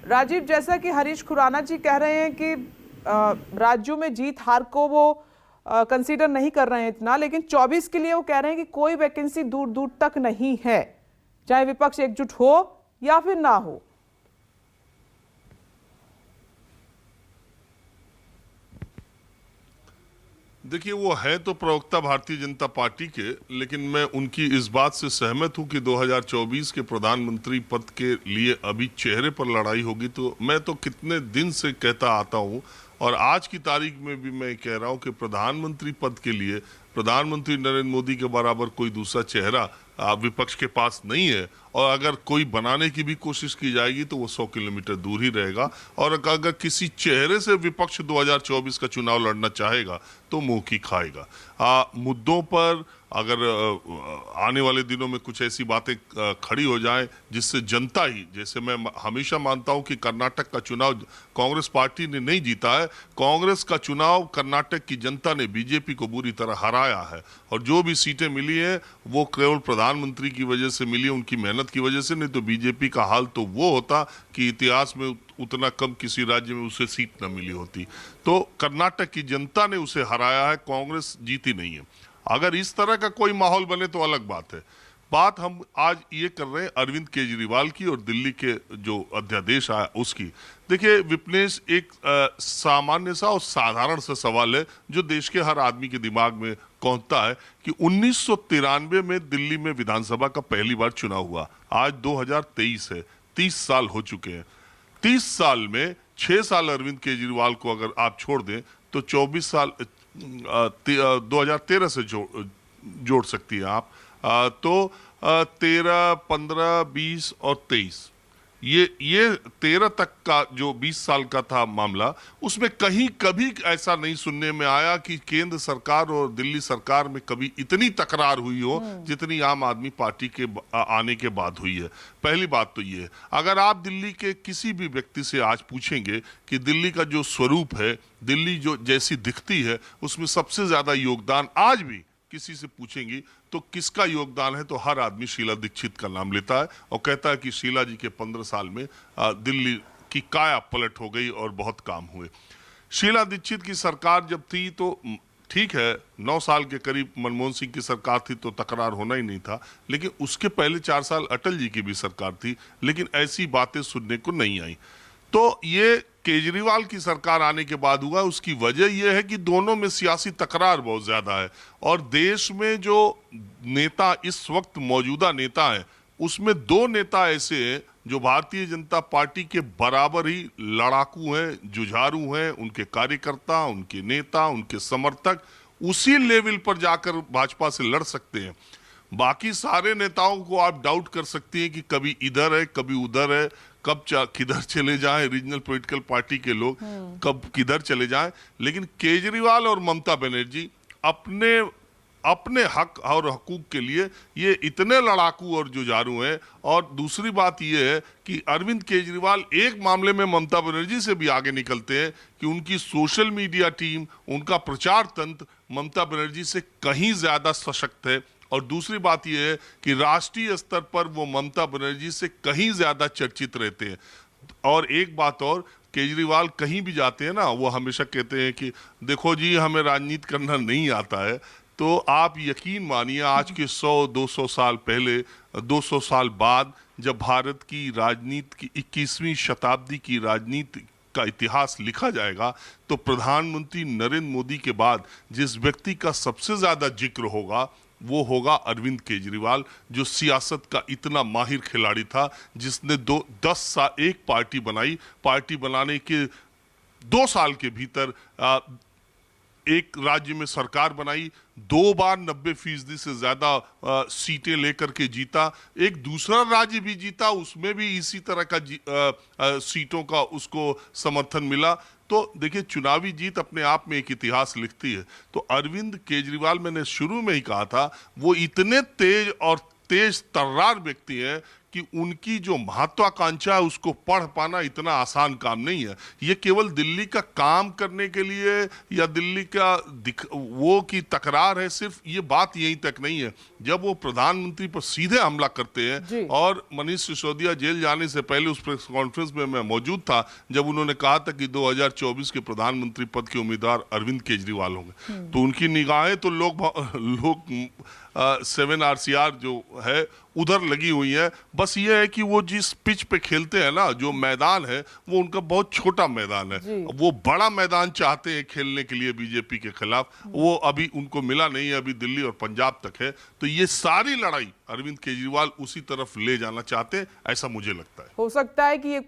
राजीव, जैसा कि हरीश खुराना जी कह रहे हैं कि राज्यों में जीत हार को वो कंसीडर नहीं कर रहे हैं इतना, लेकिन 24 के लिए वो कह रहे हैं कि कोई वैकेंसी दूर दूर तक नहीं है, चाहे विपक्ष एकजुट हो या फिर ना हो। देखिए, वो है तो प्रवक्ता भारतीय जनता पार्टी के, लेकिन मैं उनकी इस बात से सहमत हूं कि 2024 के प्रधानमंत्री पद के लिए अभी चेहरे पर लड़ाई होगी। तो मैं तो कितने दिन से कहता आता हूं और आज की तारीख में भी मैं कह रहा हूं कि प्रधानमंत्री पद के लिए प्रधानमंत्री नरेंद्र मोदी के बराबर कोई दूसरा चेहरा विपक्ष के पास नहीं है। और अगर कोई बनाने की भी कोशिश की जाएगी तो वो 100 किलोमीटर दूर ही रहेगा। और अगर किसी चेहरे से विपक्ष 2024 का चुनाव लड़ना चाहेगा तो मुंह की खाएगा। मुद्दों पर अगर आने वाले दिनों में कुछ ऐसी बातें खड़ी हो जाएं जिससे जनता ही, जैसे मैं हमेशा मानता हूं कि कर्नाटक का चुनाव कांग्रेस पार्टी ने नहीं जीता है, कांग्रेस का चुनाव कर्नाटक की जनता ने बीजेपी को बुरी तरह हराया है। और जो भी सीटें मिली है वो केवल प्रधानमंत्री की वजह से मिली, उनकी मेहनत की वजह से। नहीं तो बीजेपी का हाल तो वो होता कि इतिहास में उतना कम किसी राज्य में उसे सीट न मिली होती। तो कर्नाटक की जनता ने उसे हराया है, कांग्रेस जीती नहीं है। अगर इस तरह का कोई माहौल बने तो अलग बात है। बात हम आज ये कर रहे हैं अरविंद केजरीवाल की और दिल्ली के जो अध्यादेश आया उसकी। देखिए विपनेश, एक सामान्य सा और साधारण सा सवाल है जो देश के हर आदमी के दिमाग में कौंधता है कि 1993 में दिल्ली में विधानसभा का पहली बार चुनाव हुआ। आज 2023 है, 30 साल हो चुके हैं। 30 साल में 6 साल अरविंद केजरीवाल को अगर आप छोड़ दें तो 24 साल 2013 से जोड़ सकती है आप। तो 13, 15, 20 और 23, ये 13 तक का जो 20 साल का था मामला, उसमें कहीं कभी ऐसा नहीं सुनने में आया कि केंद्र सरकार और दिल्ली सरकार में कभी इतनी तकरार हुई हो जितनी आम आदमी पार्टी के आने के बाद हुई है। पहली बात तो ये है। अगर आप दिल्ली के किसी भी व्यक्ति से आज पूछेंगे कि दिल्ली का जो स्वरूप है, दिल्ली जो जैसी दिखती है, उसमें सबसे ज्यादा योगदान आज भी किसी से पूछेंगी तो किसका योगदान है, तो हर आदमी शीला दीक्षित का नाम लेता है और कहता है कि शीला जी के 15 साल में दिल्ली की काया पलट हो गई और बहुत काम हुए। शीला दीक्षित की सरकार जब थी तो ठीक है, 9 साल के करीब मनमोहन सिंह की सरकार थी तो तकरार होना ही नहीं था, लेकिन उसके पहले 4 साल अटल जी की भी सरकार थी, लेकिन ऐसी बातें सुनने को नहीं आई। तो ये केजरीवाल की सरकार आने के बाद हुआ। उसकी वजह यह है कि दोनों में सियासी तकरार बहुत ज्यादा है और देश में जो नेता इस वक्त मौजूदा नेता है उसमें 2 नेता ऐसे हैं जो भारतीय जनता पार्टी के बराबर ही लड़ाकू हैं, जुझारू हैं। उनके कार्यकर्ता, उनके नेता, उनके समर्थक उसी लेवल पर जाकर भाजपा से लड़ सकते हैं। बाकी सारे नेताओं को आप डाउट कर सकते हैं कि कभी इधर है कभी उधर है, कब किधर चले जाएं रीजनल पॉलिटिकल पार्टी के लोग, कब किधर चले जाएं। लेकिन केजरीवाल और ममता बनर्जी अपने अपने हक और हकूक के लिए ये इतने लड़ाकू और जुझारू हैं। और दूसरी बात ये है कि अरविंद केजरीवाल एक मामले में ममता बनर्जी से भी आगे निकलते हैं कि उनकी सोशल मीडिया टीम, उनका प्रचार तंत्र ममता बनर्जी से कहीं ज्यादा सशक्त है। और दूसरी बात यह है कि राष्ट्रीय स्तर पर वो ममता बनर्जी से कहीं ज्यादा चर्चित रहते हैं। और एक बात और, केजरीवाल कहीं भी जाते हैं ना, वो हमेशा कहते हैं कि देखो जी हमें राजनीति करना नहीं आता है। तो आप यकीन मानिए आज के 100-200 साल पहले, 200 साल बाद जब भारत की राजनीति की 21वीं शताब्दी की राजनीति का इतिहास लिखा जाएगा तो प्रधानमंत्री नरेंद्र मोदी के बाद जिस व्यक्ति का सबसे ज्यादा जिक्र होगा वो होगा अरविंद केजरीवाल, जो सियासत का इतना माहिर खिलाड़ी था, जिसने 10 साल एक पार्टी बनाई। पार्टी बनाने के 2 साल के भीतर एक राज्य में सरकार बनाई, 2 बार 90% से ज्यादा सीटें लेकर के जीता। एक दूसरा राज्य भी जीता, उसमें भी इसी तरह का सीटों का उसको समर्थन मिला। तो देखिए, चुनावी जीत अपने आप में एक इतिहास लिखती है। तो अरविंद केजरीवाल, मैंने शुरू में ही कहा था, वो इतने तेज और तेज तर्रार व्यक्ति हैं कि उनकी जो महत्वाकांक्षा है उसको पढ़ पाना इतना आसान काम नहीं है। ये केवल दिल्ली का काम करने के लिए या दिल्ली का वो की तकरार है, सिर्फ ये बात यहीं तक नहीं है। जब वो प्रधानमंत्री पर सीधे हमला करते हैं, और मनीष सिसोदिया जेल जाने से पहले उस प्रेस कॉन्फ्रेंस में मैं मौजूद था जब उन्होंने कहा था कि 2024 के प्रधानमंत्री पद के उम्मीदवार अरविंद केजरीवाल होंगे, तो उनकी निगाहें तो लोग 7 जो है उधर लगी हुई है। बस ये है कि वो जिस पिच पे खेलते हैं ना, जो मैदान है वो उनका बहुत छोटा मैदान है। वो बड़ा मैदान चाहते हैं खेलने के लिए बीजेपी के खिलाफ, वो अभी उनको मिला नहीं है, अभी दिल्ली और पंजाब तक है। तो ये सारी लड़ाई अरविंद केजरीवाल उसी तरफ ले जाना चाहते हैं, ऐसा मुझे लगता है। हो सकता है कि ये